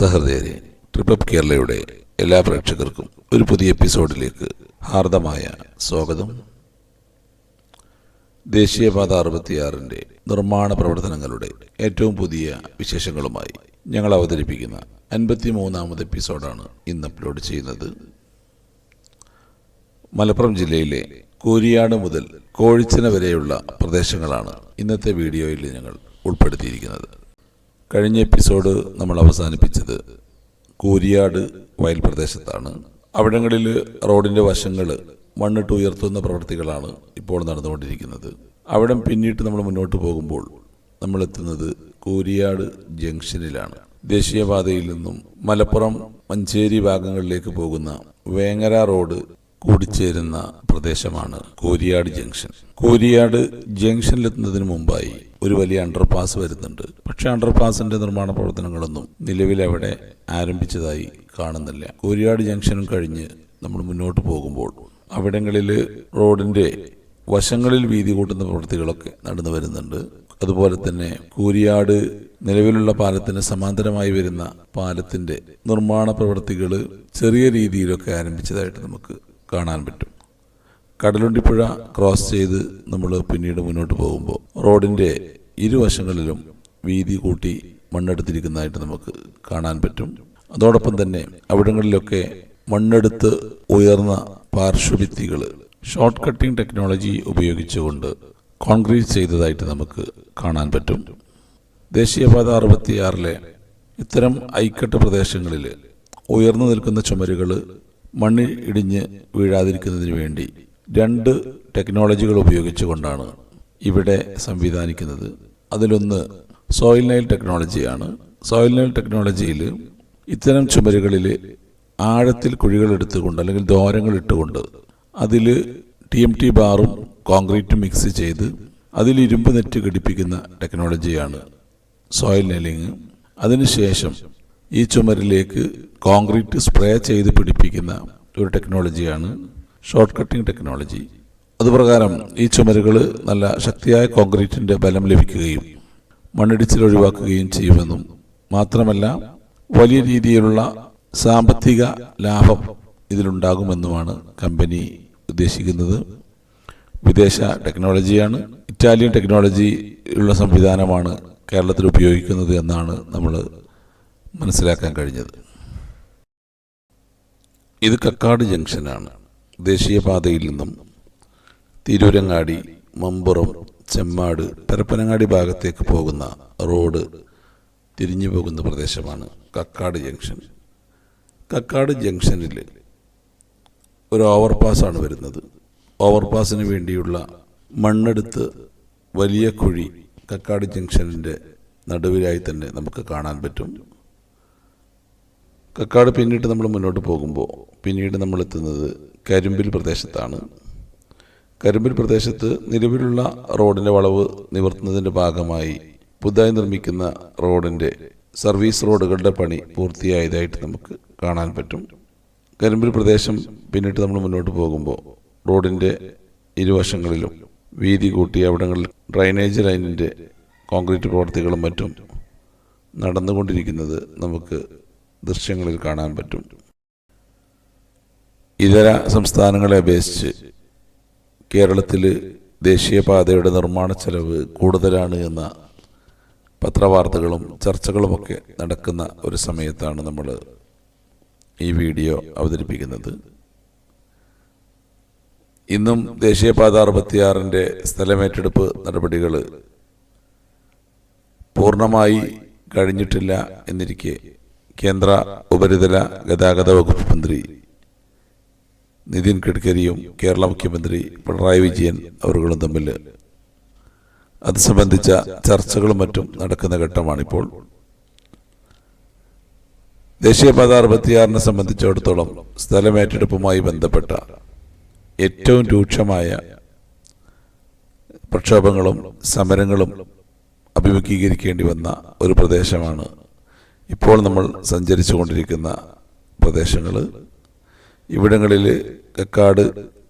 സഹൃദയരെ, trip up കേരളയുടെ എല്ലാ പ്രേക്ഷകർക്കും ഒരു പുതിയ എപ്പിസോഡിലേക്ക് ഹാർദമായ സ്വാഗതം. ദേശീയപാത 66-ന്റെ നിർമ്മാണ പ്രവർത്തനങ്ങളുടെ ഏറ്റവും പുതിയ വിശേഷങ്ങളുമായി ഞങ്ങൾ അവതരിപ്പിക്കുന്ന 53-ാമത് എപ്പിസോഡാണ് ഇന്ന് അപ്ലോഡ് ചെയ്യുന്നത്. മലപ്പുറം ജില്ലയിലെ കോരിയാട് മുതൽ കോഴിച്ചന വരെയുള്ള പ്രദേശങ്ങളാണ് ഇന്നത്തെ വീഡിയോയിൽ ഞങ്ങൾ ഉൾപ്പെടുത്തിയിരിക്കുന്നത്. കഴിഞ്ഞ എപ്പിസോഡ് നമ്മൾ അവസാനിപ്പിച്ചത് കോരിയാട് വയൽ പ്രദേശത്താണ്. അവിടങ്ങളിൽ റോഡിൻ്റെ വശങ്ങൾ മണ്ണിട്ട് ഉയർത്തുന്ന പ്രവൃത്തികളാണ് ഇപ്പോൾ നടന്നുകൊണ്ടിരിക്കുന്നത്. അവിടം പിന്നിട്ട് നമ്മൾ മുന്നോട്ട് പോകുമ്പോൾ നമ്മൾ എത്തുന്നത് കോരിയാട് ജംഗ്ഷനിലാണ്. ദേശീയപാതയിൽ നിന്നും മലപ്പുറം മഞ്ചേരി ഭാഗങ്ങളിലേക്ക് പോകുന്ന വേങ്ങര റോഡ് കൂടിച്ചേരുന്ന പ്രദേശമാണ് കോരിയാട് ജംഗ്ഷൻ. കോരിയാട് ജംഗ്ഷനിലെത്തുന്നതിന് മുമ്പായി ഒരു വലിയ അണ്ടർപാസ് വരുന്നുണ്ട്. പക്ഷെ അണ്ടർപാസിന്റെ നിർമ്മാണ പ്രവർത്തനങ്ങളൊന്നും നിലവിൽ അവിടെ ആരംഭിച്ചതായി കാണുന്നില്ല. കോരിയാട് ജംഗ്ഷനും കഴിഞ്ഞ് നമ്മൾ മുന്നോട്ട് പോകുമ്പോൾ അവിടങ്ങളിൽ റോഡിന്റെ വശങ്ങളിൽ വീതി കൂട്ടുന്ന പ്രവൃത്തികളൊക്കെ നടന്നു വരുന്നുണ്ട്. അതുപോലെ തന്നെ കോരിയാട് നിലവിലുള്ള പാലത്തിന് സമാന്തരമായി വരുന്ന പാലത്തിന്റെ നിർമ്മാണ പ്രവൃത്തികൾ ചെറിയ രീതിയിലൊക്കെ ആരംഭിച്ചതായിട്ട് നമുക്ക് കാണാൻ പറ്റും. കടലുണ്ടിപ്പുഴ ക്രോസ് ചെയ്ത് നമ്മൾ പിന്നീട് മുന്നോട്ട് പോകുമ്പോൾ റോഡിൻ്റെ ഇരുവശങ്ങളിലും വീതി കൂട്ടി മണ്ണെടുത്തിരിക്കുന്നതായിട്ട് നമുക്ക് കാണാൻ പറ്റും. അതോടൊപ്പം തന്നെ അവിടങ്ങളിലൊക്കെ മണ്ണെടുത്ത് ഉയർന്ന പാർശ്വഭിത്തികൾ ഷോർട്ട് കട്ടിംഗ് ടെക്നോളജി ഉപയോഗിച്ചുകൊണ്ട് കോൺക്രീറ്റ് ചെയ്തതായിട്ട് നമുക്ക് കാണാൻ പറ്റും. ദേശീയപാത 66-ലെ ഇത്തരം ഐക്കട്ട് പ്രദേശങ്ങളിൽ ഉയർന്നു നിൽക്കുന്ന ചുമരുകൾ മണ്ണിൽ ഇടിഞ്ഞ് വീഴാതിരിക്കുന്നതിന് വേണ്ടി 2 ടെക്നോളജികൾ ഉപയോഗിച്ചുകൊണ്ടാണ് ഇവിടെ സംവിധാനിക്കുന്നത്. അതിലൊന്ന് സോയിൽ നൈൽ ടെക്നോളജിയാണ്. സോയിൽ നൈൽ ടെക്നോളജിയിൽ ഇത്തരം ചുമരുകളിൽ ആഴത്തിൽ കുഴികൾ എടുത്തുകൊണ്ട് അല്ലെങ്കിൽ ദ്വാരങ്ങൾ ഇട്ടുകൊണ്ട് അതിൽ TMT ബാറും കോൺക്രീറ്റും മിക്സ് ചെയ്ത് അതിൽ ഇരുമ്പ് നെറ്റ് ഘടിപ്പിക്കുന്ന ടെക്നോളജിയാണ് സോയിൽ നൈലിങ്. അതിനുശേഷം ഈ ചുമരിലേക്ക് കോൺക്രീറ്റ് സ്പ്രേ ചെയ്ത് പിടിപ്പിക്കുന്ന ഒരു ടെക്നോളജിയാണ് ഷോർട്ട് കട്ടിംഗ് ടെക്നോളജി. അതുപ്രകാരം ഈ ചുമരുകൾ നല്ല ശക്തിയായ കോൺക്രീറ്റിൻ്റെ ബലം ലഭിക്കുകയും മണ്ണിടിച്ചിൽ ഒഴിവാക്കുകയും ചെയ്യുമെന്നും മാത്രമല്ല വലിയ രീതിയിലുള്ള സാമ്പത്തിക ലാഭം ഇതിലുണ്ടാകുമെന്നുമാണ് കമ്പനി ഉദ്ദേശിക്കുന്നത്. വിദേശ ടെക്നോളജിയാണ്, ഇറ്റാലിയൻ ടെക്നോളജി ഉള്ള സംവിധാനമാണ് കേരളത്തിൽ ഉപയോഗിക്കുന്നത് എന്നാണ് നമ്മൾ മനസ്സിലാക്കാൻ കഴിഞ്ഞത്. ഇത് കക്കാട് ജംഗ്ഷനാണ്. ദേശീയപാതയിൽ നിന്നും തിരൂരങ്ങാടി, മമ്പുറം, ചെമ്മാട്, പരപ്പനങ്ങാടി ഭാഗത്തേക്ക് പോകുന്ന റോഡ് തിരിഞ്ഞു പോകുന്ന പ്രദേശമാണ് കക്കാട് ജംഗ്ഷൻ. കക്കാട് ജംഗ്ഷനിൽ ഒരു ഓവർപാസാണ് വരുന്നത്. ഓവർപാസിന് വേണ്ടിയുള്ള മണ്ണെടുത്ത് വലിയ കുഴി കക്കാട് ജംഗ്ഷനിൻ്റെ നടുവിലായി തന്നെ നമുക്ക് കാണാൻ പറ്റും. കക്കാട് പിന്നിട്ട് നമ്മൾ മുന്നോട്ട് പോകുമ്പോൾ പിന്നീട് നമ്മൾ എത്തുന്നത് കരിമ്പിൽ പ്രദേശത്താണ്. കരിമ്പിൽ പ്രദേശത്ത് നിലവിലുള്ള റോഡിൻ്റെ വളവ് നിവർത്തുന്നതിൻ്റെ ഭാഗമായി പുതുതായി നിർമ്മിക്കുന്ന റോഡിൻ്റെ സർവീസ് റോഡുകളുടെ പണി പൂർത്തിയായതായിട്ട് നമുക്ക് കാണാൻ പറ്റും. കരിമ്പിൽ പ്രദേശം പിന്നിട്ട് നമ്മൾ മുന്നോട്ട് പോകുമ്പോൾ റോഡിൻ്റെ ഇരുവശങ്ങളിലും വീതി കൂട്ടി അവിടങ്ങളിൽ ഡ്രൈനേജ് ലൈനിൻ്റെ കോൺക്രീറ്റ് പ്രവർത്തികളും മറ്റും നടന്നുകൊണ്ടിരിക്കുന്നത് നമുക്ക് ദൃശ്യങ്ങളിൽ കാണാൻ പറ്റും. ഇതര സംസ്ഥാനങ്ങളെ അപേക്ഷിച്ച് കേരളത്തിൽ ദേശീയപാതയുടെ നിർമ്മാണ ചെലവ് കൂടുതലാണ് എന്ന പത്രവാർത്തകളും ചർച്ചകളുമൊക്കെ നടക്കുന്ന ഒരു സമയത്താണ് നമ്മൾ ഈ വീഡിയോ അവതരിപ്പിക്കുന്നത്. ഇന്നും ദേശീയപാത 66-ന്റെ സ്ഥലമേറ്റെടുപ്പ് നടപടികൾ പൂർണ്ണമായി കഴിഞ്ഞിട്ടില്ല എന്നിരിക്കെ കേന്ദ്ര ഉപരിതല ഗതാഗത വകുപ്പ് മന്ത്രി നിതിൻ ഗഡ്കരിയും കേരള മുഖ്യമന്ത്രി പിണറായി വിജയൻ അവர்களுം തമ്മിൽ അത് സംബന്ധിച്ച ചർച്ചകളും മറ്റും നടക്കുന്ന ഘട്ടമാണിപ്പോൾ. ദേശീയപാത 66-നെ സംബന്ധിച്ചിടത്തോളം സ്ഥലമേറ്റെടുപ്പുമായി ബന്ധപ്പെട്ട ഏറ്റവും രൂക്ഷമായ പ്രക്ഷോഭങ്ങളും സമരങ്ങളും അഭിമുഖീകരിക്കേണ്ടി വന്ന ഒരു പ്രദേശമാണ് ഇപ്പോൾ നമ്മൾ സഞ്ചരിച്ചു കൊണ്ടിരിക്കുന്ന പ്രദേശങ്ങൾ. ഇവിടങ്ങളിൽ കക്കാട്,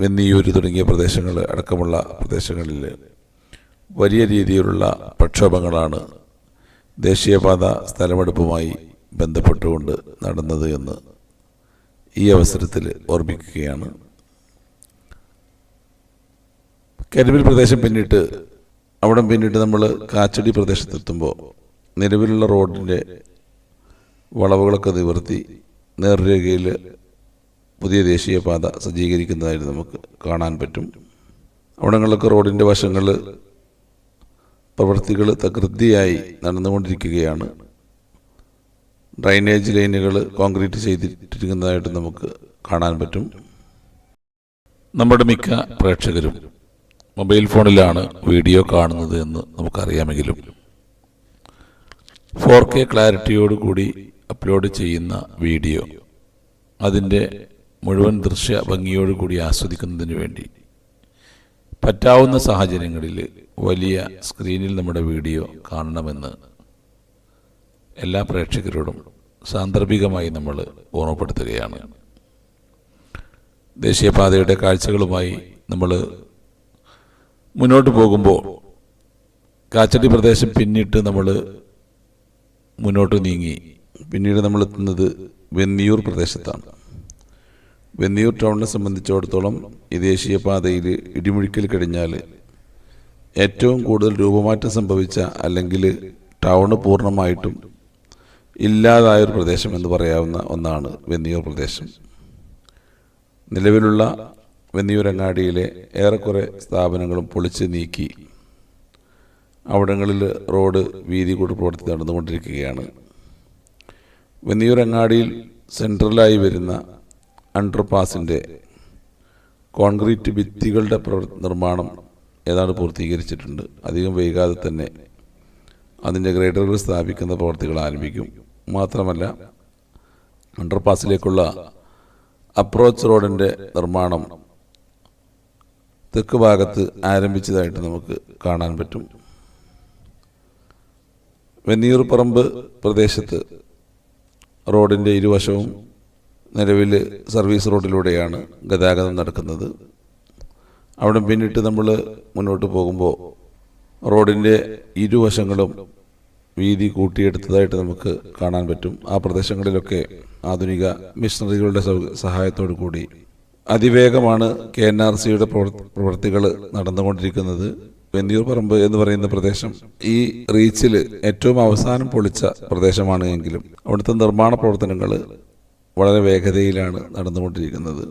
വെന്നിയൂര് തുടങ്ങിയ പ്രദേശങ്ങൾ അടക്കമുള്ള പ്രദേശങ്ങളിൽ വലിയ രീതിയിലുള്ള പ്രക്ഷോഭങ്ങളാണ് ദേശീയപാത സ്ഥലമെടുപ്പുമായി ബന്ധപ്പെട്ടുകൊണ്ട് നടന്നത് എന്ന് ഈ അവസരത്തിൽ ഓർമ്മിക്കുകയാണ്. കരിമ്പിൽ പ്രദേശം പിന്നിട്ട് നമ്മൾ കാച്ചടി പ്രദേശത്തെത്തുമ്പോൾ നിലവിലുള്ള റോഡിൻ്റെ വളവുകളൊക്കെ നിവർത്തി നേർരേഖയിൽ പുതിയ ദേശീയപാത സജ്ജീകരിക്കുന്നതായിട്ട് നമുക്ക് കാണാൻ പറ്റും. അവിടങ്ങളിലൊക്കെ റോഡിൻ്റെ വശങ്ങൾ പ്രവൃത്തികൾ തകൃതിയായി നടന്നുകൊണ്ടിരിക്കുകയാണ്. ഡ്രൈനേജ് ലൈനുകൾ കോൺക്രീറ്റ് ചെയ്തിട്ടിരിക്കുന്നതായിട്ട് നമുക്ക് കാണാൻ പറ്റും. നമ്മുടെ മിക്ക പ്രേക്ഷകരും മൊബൈൽ ഫോണിലാണ് വീഡിയോ കാണുന്നത് എന്ന് നമുക്കറിയാമെങ്കിലും 4K ക്ലാരിറ്റിയോടുകൂടി അപ്ലോഡ് ചെയ്യുന്ന വീഡിയോ അതിൻ്റെ മുഴുവൻ ദൃശ്യ ഭംഗിയോടുകൂടി ആസ്വദിക്കുന്നതിന് വേണ്ടി പറ്റാവുന്ന സാഹചര്യങ്ങളിൽ വലിയ സ്ക്രീനിൽ നമ്മുടെ വീഡിയോ കാണണമെന്ന് എല്ലാ പ്രേക്ഷകരോടും സാന്ദർഭികമായി നമ്മൾ ഓർമ്മപ്പെടുത്തുകയാണ്. ദേശീയപാതയുടെ കാഴ്ചകളുമായി നമ്മൾ മുന്നോട്ട് പോകുമ്പോൾ കാച്ചടി പ്രദേശം പിന്നിട്ട് നമ്മൾ മുന്നോട്ട് നീങ്ങി പിന്നീട് നമ്മൾ എത്തുന്നത് വെന്നിയൂർ പ്രദേശത്താണ്. വെന്നിയൂർ ടൗണിനെ സംബന്ധിച്ചിടത്തോളം ഈ ദേശീയപാതയിൽ ഇടിമുഴിക്കൽ കഴിഞ്ഞാൽ ഏറ്റവും കൂടുതൽ രൂപമാറ്റം സംഭവിച്ച അല്ലെങ്കിൽ ടൗണ് പൂർണ്ണമായിട്ടും ഇല്ലാതായൊരു പ്രദേശം എന്ന് പറയാവുന്ന ഒന്നാണ് വെന്നിയൂർ പ്രദേശം. നിലവിലുള്ള വെന്നിയൂർ അങ്ങാടിയിലെ ഏറെക്കുറെ സ്ഥാപനങ്ങളും പൊളിച്ച് നീക്കി അവിടങ്ങളിൽ റോഡ് വീതി കൂടി പ്രവർത്തി നടന്നുകൊണ്ടിരിക്കുകയാണ്. വെന്നിയൂർ അങ്ങാടിയിൽ സെൻട്രലായി വരുന്ന അണ്ടർപാസിൻ്റെ കോൺക്രീറ്റ് ഭിത്തികളുടെ നിർമ്മാണം ഏതാണ്ട് പൂർത്തീകരിച്ചിട്ടുണ്ട്. അധികം വൈകാതെ തന്നെ അതിൻ്റെ ഗ്രേഡറുകൾ സ്ഥാപിക്കുന്ന പ്രവർത്തികൾ ആരംഭിക്കും. മാത്രമല്ല അണ്ടർപാസിലേക്കുള്ള അപ്രോച്ച് റോഡിൻ്റെ നിർമ്മാണം തെക്ക് ഭാഗത്ത് ആരംഭിച്ചതായിട്ട് നമുക്ക് കാണാൻ പറ്റും. വെന്നിയൂർ പറമ്പ് പ്രദേശത്ത് റോഡിൻ്റെ ഇരുവശവും നിലവിൽ സർവീസ് റോഡിലൂടെയാണ് ഗതാഗതം നടക്കുന്നത്. അവിടെ പിന്നിട്ട് നമ്മൾ മുന്നോട്ട് പോകുമ്പോൾ റോഡിൻ്റെ ഇരുവശങ്ങളും വീതി കൂട്ടിയെടുത്തതായിട്ട് നമുക്ക് കാണാൻ പറ്റും. ആ പ്രദേശങ്ങളിലൊക്കെ ആധുനിക മിഷനറികളുടെ സഹായത്തോടു കൂടി അതിവേഗമാണ് KNRCയുടെ പ്രവൃത്തികൾ നടന്നുകൊണ്ടിരിക്കുന്നത്. വെന്നിയൂർ പറമ്പ് എന്ന് പറയുന്ന പ്രദേശം ഈ റീച്ചിൽ ഏറ്റവും അവസാനം പൊളിച്ച പ്രദേശമാണ് എങ്കിലും അവിടുത്തെ നിർമ്മാണ പ്രവർത്തനങ്ങൾ വളരെ വേഗതയിലാണ് നടന്നുകൊണ്ടിരിക്കുന്നത്.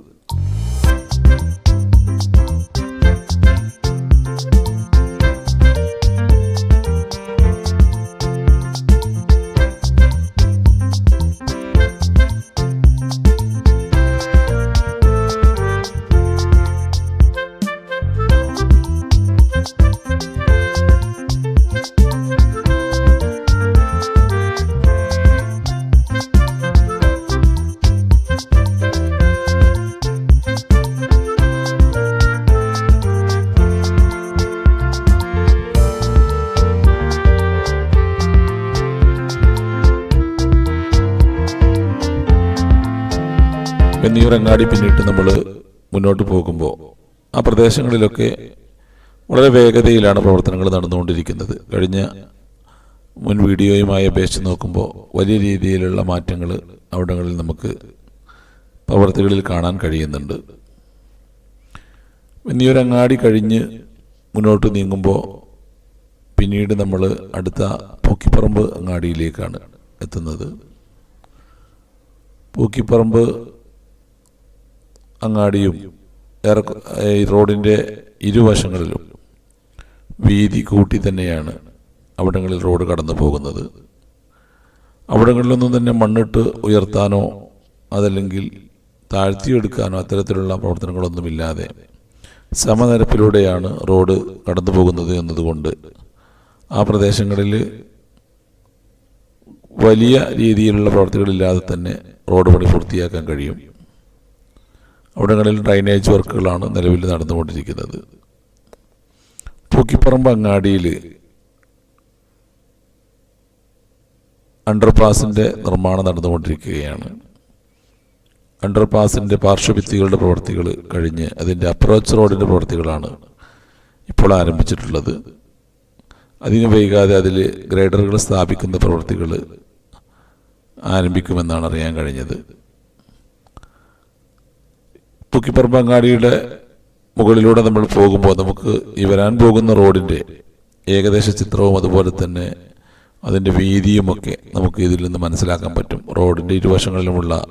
വെന്നിയൂർ അങ്ങാടി പിന്നിട്ട് നമ്മൾ മുന്നോട്ട് പോകുമ്പോൾ ആ പ്രദേശങ്ങളിലൊക്കെ വളരെ വേഗതയിലാണ് പ്രവർത്തനങ്ങൾ നടന്നുകൊണ്ടിരിക്കുന്നത്. കഴിഞ്ഞ മുൻ വീഡിയോയുമായി അപേക്ഷിച്ച് നോക്കുമ്പോൾ വലിയ രീതിയിലുള്ള മാറ്റങ്ങൾ അവിടങ്ങളിൽ നമുക്ക് പ്രവർത്തികളിൽ കാണാൻ കഴിയുന്നുണ്ട്. വെന്നിയൂർ അങ്ങാടി കഴിഞ്ഞ് മുന്നോട്ട് നീങ്ങുമ്പോൾ പിന്നീട് നമ്മൾ അടുത്ത പൂക്കിപ്പറമ്പ് അങ്ങാടിയിലേക്കാണ് എത്തുന്നത്. പൂക്കിപ്പറമ്പ് അങ്ങാടിയും റോഡിൻ്റെ ഇരുവശങ്ങളിലും വീതി കൂട്ടി തന്നെയാണ് അവിടങ്ങളിൽ റോഡ് കടന്നു പോകുന്നത്. അവിടങ്ങളിലൊന്നും തന്നെ മണ്ണിട്ട് ഉയർത്താനോ അതല്ലെങ്കിൽ താഴ്ത്തിയെടുക്കാനോ അത്തരത്തിലുള്ള പ്രവർത്തനങ്ങളൊന്നുമില്ലാതെ സമനിരപ്പിലൂടെയാണ് റോഡ് കടന്നു പോകുന്നത് എന്നതുകൊണ്ട് ആ പ്രദേശങ്ങളിൽ വലിയ രീതിയിലുള്ള പ്രവർത്തികളില്ലാതെ തന്നെ റോഡ് പണി പൂർത്തിയാക്കാൻ കഴിയും. അവിടങ്ങളിൽ ഡ്രൈനേജ് വർക്കുകളാണ് നിലവിൽ നടന്നുകൊണ്ടിരിക്കുന്നത്. പൂക്കിപ്പറമ്പ് അങ്ങാടിയിൽ അണ്ടർപാസിൻ്റെ നിർമ്മാണം നടന്നുകൊണ്ടിരിക്കുകയാണ്. അണ്ടർപാസിൻ്റെ പാർശ്വഭിത്തികളുടെ പ്രവൃത്തികൾ കഴിഞ്ഞ് അതിൻ്റെ അപ്രോച്ച് റോഡിൻ്റെ പ്രവൃത്തികളാണ് ഇപ്പോൾ ആരംഭിച്ചിട്ടുള്ളത്. അധികം വൈകാതെ അതിൽ ഗ്രേഡറുകൾ സ്ഥാപിക്കുന്ന പ്രവൃത്തികൾ ആരംഭിക്കുമെന്നാണ് അറിയാൻ കഴിഞ്ഞത്. പുക്കിപ്പറമ്പങ്ങാടിയുടെ മുകളിലൂടെ നമ്മൾ പോകുമ്പോൾ നമുക്ക് ഈ വരാൻ പോകുന്ന റോഡിൻ്റെ ഏകദേശ ചിത്രവും അതുപോലെ തന്നെ അതിൻ്റെ വീതിയുമൊക്കെ നമുക്ക് ഇതിൽ നിന്ന് മനസ്സിലാക്കാൻ പറ്റും. റോഡിൻ്റെ ഇരുവശങ്ങളിലുമുള്ള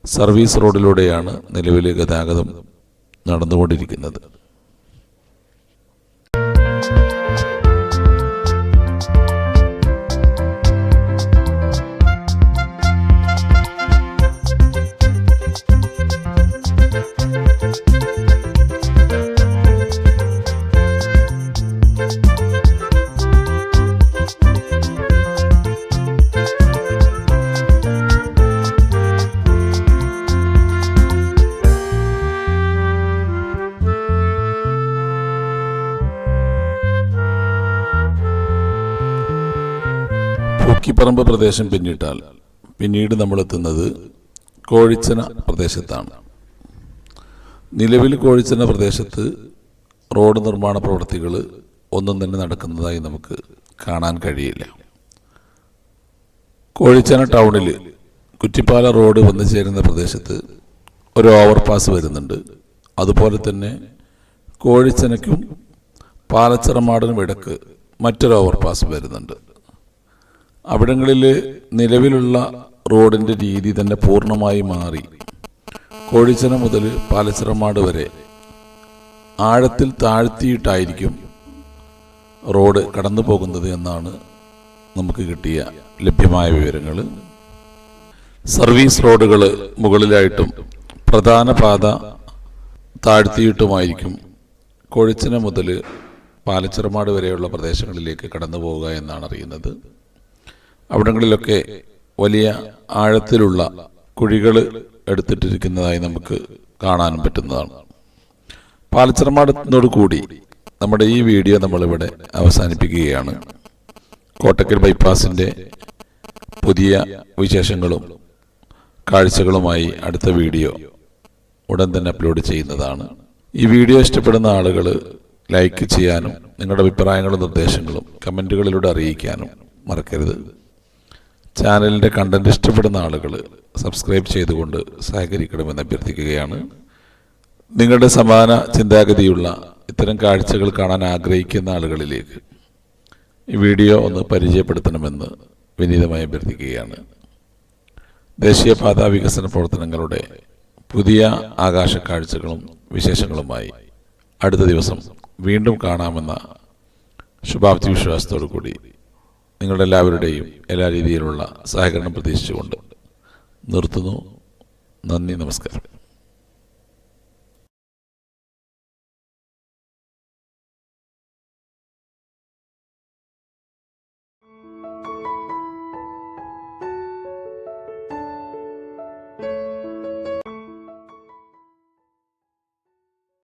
സർവീസ് റോഡിലൂടെയാണ് നിലവിൽ ഗതാഗതം നടന്നുകൊണ്ടിരിക്കുന്നത്. പൂക്കിപ്പറമ്പ് പ്രദേശം പിന്നിട്ടാൽ പിന്നീട് നമ്മളെത്തുന്നത് കോഴിച്ചന പ്രദേശത്താണ്. നിലവിൽ കോഴിച്ചന പ്രദേശത്ത് റോഡ് നിർമ്മാണ പ്രവൃത്തികൾ ഒന്നും തന്നെ നടക്കുന്നതായി നമുക്ക് കാണാൻ കഴിയില്ല. കോഴിച്ചന ടൗണിൽ കുറ്റിപ്പാല റോഡ് വന്നു ചേരുന്ന പ്രദേശത്ത് ഒരു ഓവർപാസ് വരുന്നുണ്ട്. അതുപോലെ തന്നെ കോഴിച്ചനയ്ക്കും പാലച്ചിറമാടിനും ഇടക്ക് മറ്റൊരു ഓവർപാസ് വരുന്നുണ്ട്. അവിടങ്ങളിൽ നിലവിലുള്ള റോഡിൻ്റെ രീതി തന്നെ പൂർണ്ണമായി മാറി കോഴിച്ചന മുതൽ പാലച്ചിറമാട് വരെ ആഴത്തിൽ താഴ്ത്തിയിട്ടായിരിക്കും റോഡ് കടന്നു പോകുന്നത് എന്നാണ് നമുക്ക് കിട്ടിയ ലഭ്യമായ വിവരങ്ങൾ. സർവീസ് റോഡുകൾ മുകളിലായിട്ടും പ്രധാന പാത താഴ്ത്തിയിട്ടുമായിരിക്കും കോഴിച്ചന മുതൽ പാലച്ചിറമാട് വരെയുള്ള പ്രദേശങ്ങളിലേക്ക് കടന്നു പോവുക എന്നാണ് അറിയുന്നത്. അവിടങ്ങളിലൊക്കെ വലിയ ആഴത്തിലുള്ള കുഴികൾ എടുത്തിട്ടിരിക്കുന്നതായി നമുക്ക് കാണാനും പറ്റുന്നതാണ്. പാലച്ചിറമാട് കൂടി നമ്മുടെ ഈ വീഡിയോ നമ്മളിവിടെ അവസാനിപ്പിക്കുകയാണ്. കോട്ടക്കൽ ബൈപ്പാസിൻ്റെ പുതിയ വിശേഷങ്ങളും കാഴ്ചകളുമായി അടുത്ത വീഡിയോ ഉടൻ തന്നെ അപ്ലോഡ് ചെയ്യുന്നതാണ്. ഈ വീഡിയോ ഇഷ്ടപ്പെടുന്ന ആളുകൾ ലൈക്ക് ചെയ്യാനും നിങ്ങളുടെ അഭിപ്രായങ്ങളും നിർദ്ദേശങ്ങളും കമൻറ്റുകളിലൂടെ അറിയിക്കാനും മറക്കരുത്. ചാനലിൻ്റെ കണ്ടന്റ് ഇഷ്ടപ്പെടുന്ന ആളുകൾ സബ്സ്ക്രൈബ് ചെയ്തുകൊണ്ട് സഹകരിക്കണമെന്ന് അഭ്യർത്ഥിക്കുകയാണ്. നിങ്ങളുടെ സമാന ചിന്താഗതിയുള്ള ഇത്തരം കാഴ്ചകൾ കാണാൻ ആഗ്രഹിക്കുന്ന ആളുകളിലേക്ക് ഈ വീഡിയോ ഒന്ന് പരിചയപ്പെടുത്തണമെന്ന് വിനീതമായി അഭ്യർത്ഥിക്കുകയാണ്. ദേശീയപാതാ വികസന പ്രവർത്തനങ്ങളുടെ പുതിയ ആകാശ കാഴ്ചകളും വിശേഷങ്ങളുമായി അടുത്ത ദിവസം വീണ്ടും കാണാമെന്ന ശുഭാപ്തി വിശ്വാസത്തോടു കൂടി നിങ്ങളുടെ എല്ലാവരുടെയും എല്ലാ രീതിയിലുള്ള സഹകരണം പ്രതീക്ഷിച്ചുകൊണ്ട് നിർത്തുന്നു. നന്ദി, നമസ്കാരം.